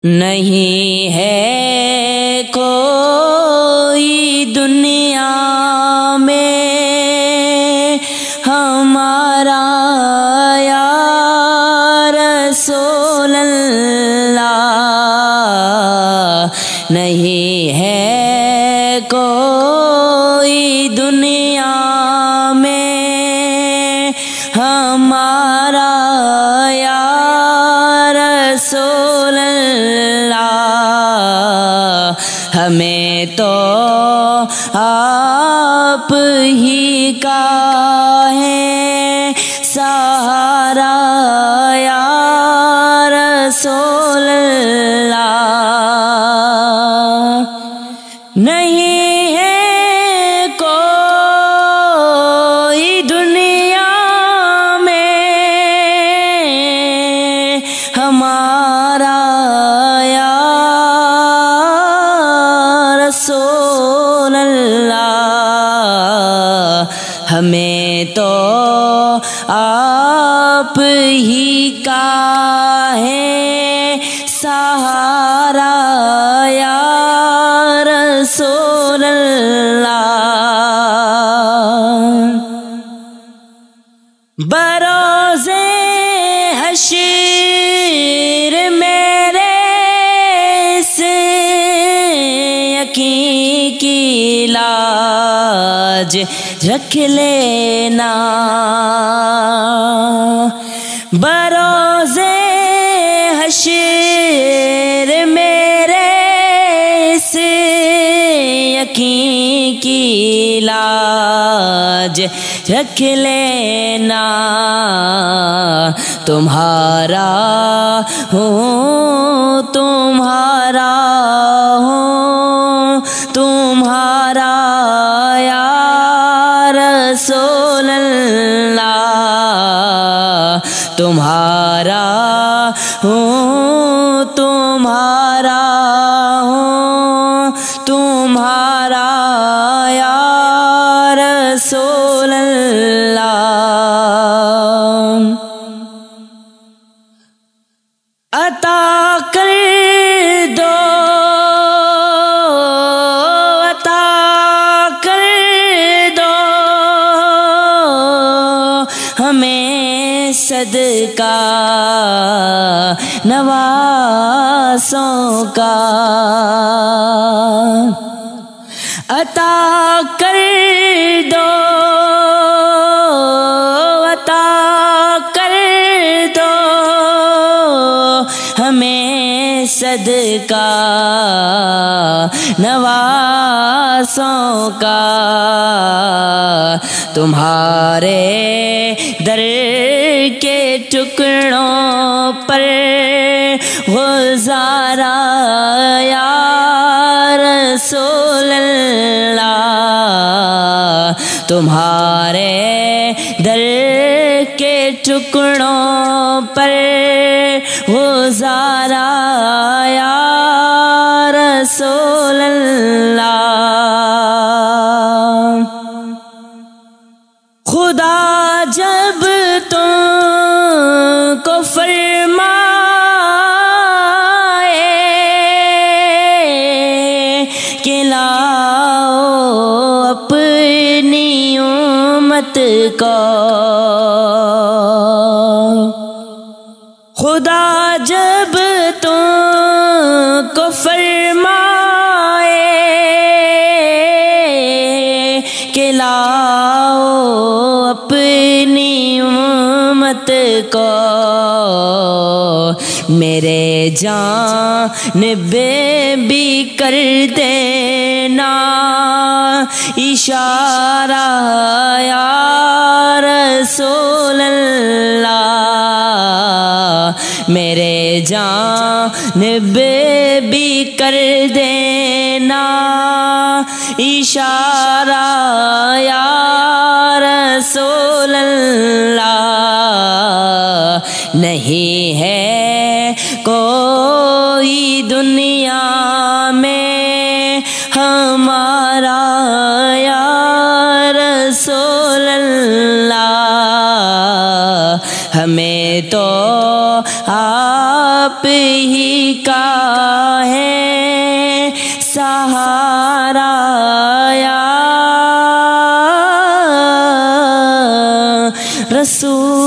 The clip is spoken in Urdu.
نہیں ہے کوئی دنیا میں ہمارا یا رسول اللہ، نہیں ہے کوئی دنیا میں ہمارا یا رسول اللہ، ہمیں تو آپ ہی کا ہے سہارا یا رسول اللہ، نہیں ہے کوئی دنیا میں ہمارا یا رسول اللہ، ہمیں تو آپ ہی کا ہے سہارا یا رسول اللہ، بروز حشر میرے اس یقین کی لاج رکھ لینا، بروز حشر میرے اس یقین کی لاج رکھ لینا، تمہارا ہوں تمہارا ہوں تمہارا یا رسول اللہ، تمہارا ہوں تمہارا ہوں تمہارا یا رسول اللہ، عطا کر دو عطا کر دو ہمیں صدقہ نواسوں کا، عطا کر دو عطا کر دو ہمیں صدقہ نواسوں کا، تمہارے در کے ٹکڑوں پر گزارا یا رسول اللہ، تمہارے در کے ٹکڑوں پر گزارا یا رسول اللہ، خدا جب تم کو فرمائے کہ لاؤ اپنی امت کو، خدا جب تم کو فرمائے کہ لاؤ اپنی امت کو، میرے جانب بھی کر دینا اشارہ یا رسول اللہ، میرے جانب بھی کر دینا اشارہ یا رسول اللہ، نہیں ہے کوئی دنیا میں ہمارا یا رسول اللہ، ہمیں تو آپ ہی کا رسول